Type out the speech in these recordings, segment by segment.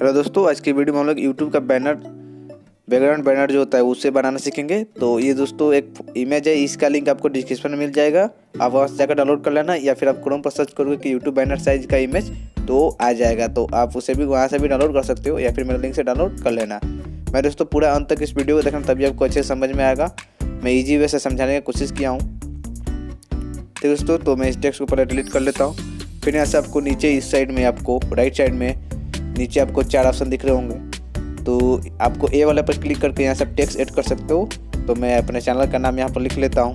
Hello दोस्तों, आज की वीडियो में हम लोग YouTube का बैकग्राउंड बैनर जो होता है उससे बनाना सीखेंगे। तो ये दोस्तों एक इमेज है, इसका लिंक आपको डिस्क्रिप्शन में मिल जाएगा। आप वहाँ से जाकर डाउनलोड कर लेना, या फिर आप क्रोम पर सर्च करोगे कि YouTube बैनर साइज का इमेज तो आ जाएगा। तो आप उसे भी वहाँ से भी डाउनलोड कर सकते हो, या फिर मेरे लिंक से डाउनलोड कर लेना। मैं दोस्तों पूरा अंत तक इस वीडियो को देखना, तभी आपको अच्छे समझ में आएगा। मैं ईजी वे से समझाने की कोशिश किया हूँ। तो दोस्तों तो मैं इस टेक्स्ट को पहले डिलीट कर लेता हूँ। फिर यहाँ से आपको नीचे इस साइड में, आपको राइट साइड में नीचे आपको 4 ऑप्शन दिख रहे होंगे। तो आपको ए वाले पर क्लिक करके यहाँ से आप टेक्स्ट ऐड कर सकते हो। तो मैं अपने चैनल का नाम यहाँ पर लिख लेता हूँ।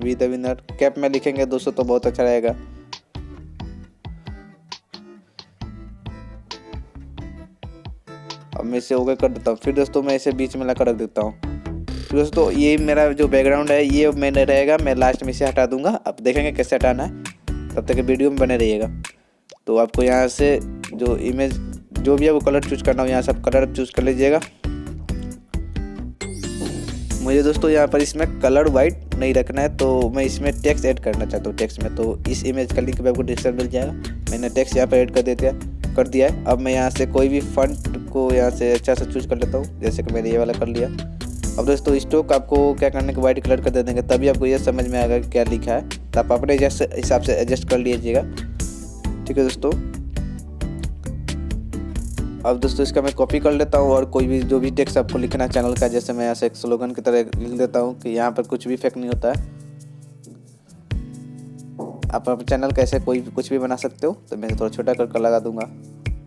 वी द विनर कैप में लिखेंगे दोस्तों तो बहुत अच्छा रहेगा। अब मैं इसे ओके कर देता हूँ। फिर दोस्तों मैं इसे बीच में ला कर रख देता हूँ। दोस्तों ये मेरा जो बैकग्राउंड है ये मैंने रहेगा, मैं लास्ट में इसे हटा दूंगा। अब देखेंगे कैसे हटाना है, तब तक वीडियो में बने रहिएगा। तो आपको यहाँ से जो इमेज जो भी आपको कलर चूज करना हो, यहाँ से आप कलर चूज कर लीजिएगा। मुझे दोस्तों यहाँ पर इसमें कलर वाइट नहीं रखना है, तो मैं इसमें टेक्स्ट ऐड करना चाहता हूँ। टेक्स्ट में तो इस इमेज का लिंक भी आपको डिस्क्रिप्शन मिल जाएगा। मैंने टेक्स्ट यहाँ पर ऐड कर दिया है। अब मैं यहाँ से कोई भी फॉन्ट को यहाँ से अच्छा से चूज कर लेता हूँ, जैसे कि मैंने ये वाला कर लिया। अब दोस्तों स्टोक आपको क्या करने के वाइट कलर कर दे देंगे, तभी आपको ये समझ में आएगा क्या लिखा है। तो आप अपने हिसाब से एडजस्ट कर लीजिएगा, ठीक है दोस्तों। अब दोस्तों इसका मैं कॉपी कर लेता हूँ, और कोई भी जो भी टेक्स्ट आपको लिखना है चैनल का, जैसे मैं यहाँ से एक स्लोगन की तरह लिख देता हूँ कि यहाँ पर कुछ भी फेक नहीं होता है। आप अपने चैनल का ऐसे कोई कुछ भी बना सकते हो। तो मैं थोड़ा छोटा करके लगा दूंगा।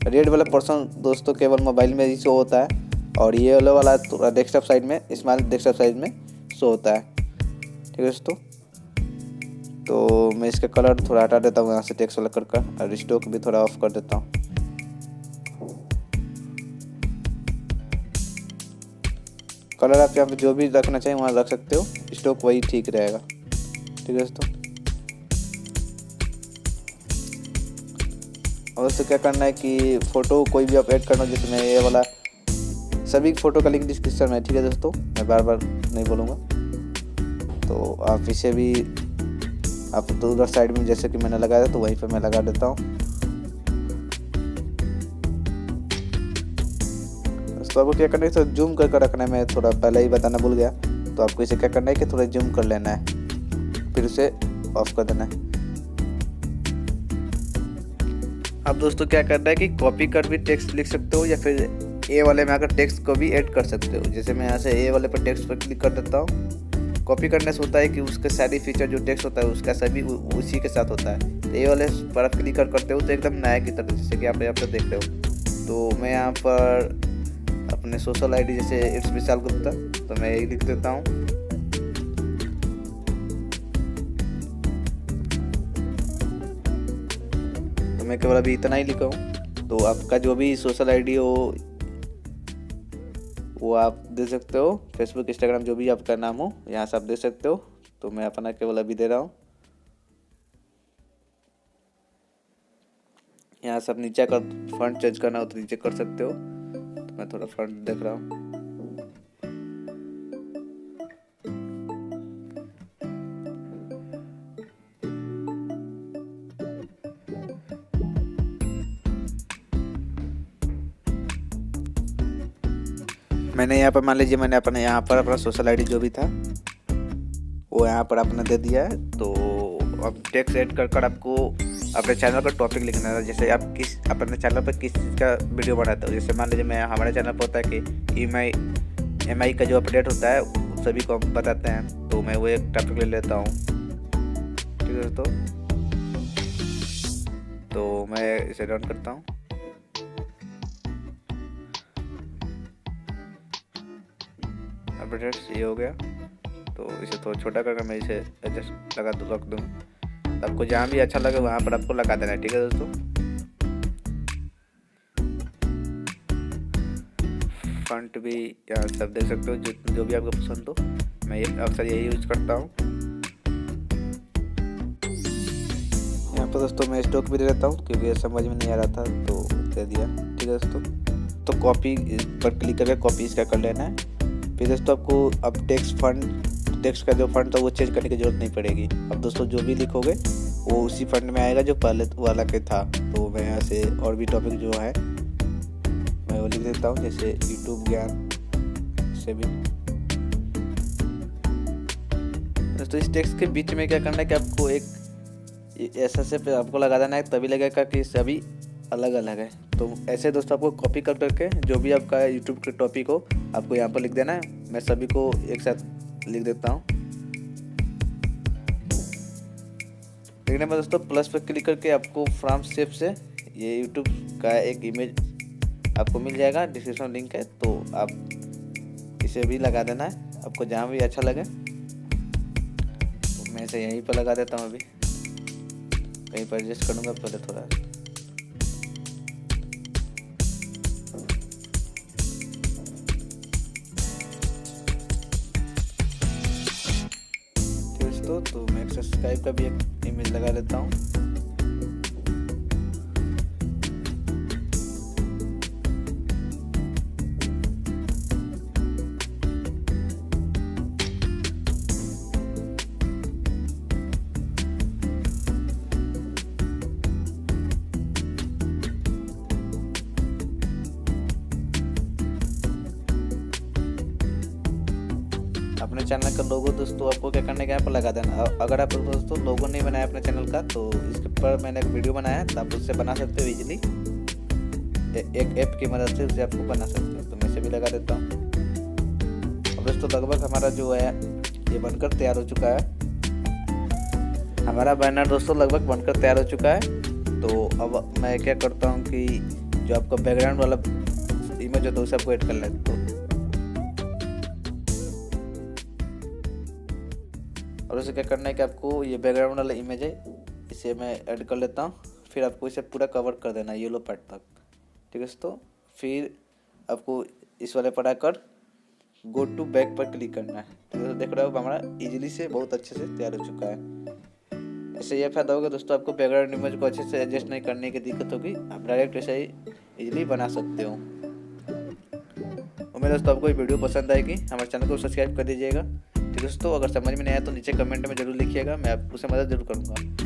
रेड वाला पोर्शन दोस्तों केवल मोबाइल में ही शो होता है, और ये वाला थोड़ा डेस्कटॉप साइड में, स्मॉल डेस्कटॉप साइज में शो होता है, ठीक है दोस्तों। तो मैं इसका कलर थोड़ा हटा देता हूँ यहाँ से टेक्स्ट वाला कर, और स्टोक भी थोड़ा ऑफ कर देता हूँ। कलर आप यहाँ पे जो भी रखना चाहिए वहाँ रख सकते हो, स्टोक वही ठीक रहेगा, ठीक है दोस्तों। और दोस्तों क्या करना है कि फ़ोटो कोई भी आप ऐड करना हो, जैसे मैं ये वाला सभी फ़ोटो का लिंक डिस्क्रिप्शन में, ठीक है दोस्तों। मैं बार बार नहीं बोलूँगा। तो आप इसे भी आप तो उधर साइड में जैसे कि मैंने लगाया था, तो वहीं पर मैं लगा देता हूँ। तो आपको क्या करना है, तो जूम करके रखना है। मैं थोड़ा पहले ही बताना भूल गया। तो आपको इसे क्या करना है कि थोड़ा जूम कर लेना है, फिर उसे ऑफ कर देना है। अब दोस्तों क्या करना है कि कॉपी कर भी टेक्स्ट लिख सकते हो, या फिर ए वाले में आकर टेक्स्ट को भी ऐड कर सकते हो। जैसे मैं यहाँ से ए वाले पर टेक्स्ट पर क्लिक कर देता हूँ। कॉपी करने से होता है कि उसके सारी फीचर जो टेक्स्ट होता है उसका सभी उसी के साथ होता है। तो ए वाले पर आप क्लिक करते हो तो एकदम नया की तरह, जैसे कि आप यहाँ पर देख रहे हो। तो मैं यहाँ पर अपने सोशल आईडी जैसे इट्स विशाल गुप्ता, तो मैं यही लिख देता हूँ। तो मैं केवल अभी इतना ही लिखा हूँ। तो आपका जो भी सोशल आईडी हो वो आप दे सकते हो। फेसबुक, इंस्टाग्राम जो भी आपका नाम हो यहाँ से आप दे सकते हो। तो मैं अपना केवल अभी दे रहा हूँ। यहाँ से आप नीचे का फॉन्ट चेंज करना हो तो नीचे कर सकते हो। तो मैं थोड़ा फॉन्ट देख रहा हूँ। मैंने यहाँ पर मान लीजिए मैंने अपने यहाँ पर अपना सोशल आईडी जो भी था वो यहाँ पर अपना दे दिया है। तो अब टेक्स्ट ऐड कर आपको अपने चैनल का टॉपिक लिखना है। जैसे आप अपने चैनल पर किस चीज़ का वीडियो बनाते हो। जैसे मान लीजिए मैं हमारे चैनल पर होता है कि EMI का जो अपडेट होता है सभी को हम बताते हैं। तो मैं वो एक टॉपिक ले लेता हूँ, ठीक है दोस्तों। तो मैं इसे रन करता हूँ। अपडेट्स ये हो गया। तो इसे थोड़ा छोटा करके मैं इसे एडजस्ट रख दूँ। तो आपको जहाँ भी अच्छा लगे वहाँ पर आपको लगा देना है, ठीक है दोस्तों। फॉन्ट भी यहाँ सब देख सकते हो, जो भी आपको पसंद हो। मैं अक्सर यही यूज करता हूँ। यहाँ पर दोस्तों मैं स्टॉक भी दे देता हूँ, क्योंकि ये समझ में नहीं आ रहा था तो दे दिया, ठीक है दोस्तों। तो कॉपी पर क्लिक करके कॉपी इसका कर लेना है। फिर दोस्तों आपको अब टेक्स्ट फॉन्ट टेक्स्ट का जो फंड था वो चेंज करने की जरूरत नहीं पड़ेगी। अब दोस्तों जो भी लिखोगे वो उसी फंड में आएगा जो पहले वाला के था। तो मैं यहाँ से और भी टॉपिक जो है मैं वो लिख देता हूँ, जैसे यूट्यूब ज्ञान से भी। दोस्तों इस टेक्स्ट के बीच में क्या करना है कि आपको एक ऐसा से आपको लगा देना है, तभी लगेगा कि सभी अलग अलग है। तो ऐसे दोस्तों आपको कॉपी कर करके जो भी आपका यूट्यूब के टॉपिक हो आपको यहाँ पर लिख देना है। मैं सभी को एक साथ लिख देता हूँ। लिखने में दोस्तों प्लस पर क्लिक करके आपको फ्रॉम शेप से ये यूट्यूब का एक इमेज आपको मिल जाएगा, डिस्क्रिप्शन लिंक है, तो आप इसे भी लगा देना है आपको जहाँ भी अच्छा लगे। तो मैं इसे यहीं पर लगा देता हूँ, अभी कहीं पर एडजस्ट करूँगा पहले थोड़ा। तो मैं एक सब्सक्राइब का भी एक इमेज लगा लेता हूँ। अपने चैनल का लोगो दोस्तों आपको क्या करने का यहाँ पर लगा देना। अगर आप दोस्तों लोगो नहीं बनाया अपने चैनल का तो इसके ऊपर मैंने एक वीडियो बनाया है, तो आप उससे बना सकते हो इजीली। एक ऐप की मदद से उसे आपको बना सकते हो। तो मैं इसे भी लगा देता हूँ। अब दोस्तों लगभग हमारा जो है ये बनकर तैयार हो चुका है। हमारा बैनर दोस्तों लगभग बनकर तैयार हो चुका है। तो अब मैं क्या करता हूँ कि जो आपका बैकग्राउंड वाला इमेज होता है उसे आपको ऐड कर लेता हूँ। और उसे क्या करना है कि आपको ये बैकग्राउंड वाला इमेज है इसे मैं ऐड कर लेता हूँ। फिर आपको इसे पूरा कवर कर देना है येलो पार्ट तक, ठीक है दोस्तों। फिर आपको इस वाले पर आकर गो टू बैक पर क्लिक करना है। तो देख रहे हो हमारा इजीली से बहुत अच्छे से तैयार हो चुका है। इससे यह फायदा होगा दोस्तों, आपको बैकग्राउंड इमेज को अच्छे से एडजस्ट नहीं करने की दिक्कत होगी, आप डायरेक्ट ऐसे ही इजीली बना सकते हो। उम्मीद दोस्तों आपको ये वीडियो पसंद आएगी। हमारे चैनल को सब्सक्राइब कर दीजिएगा। ठीक है दोस्तों, अगर समझ में नहीं आया तो नीचे कमेंट में जरूर लिखिएगा, मैं आपको मदद जरूर करूँगा।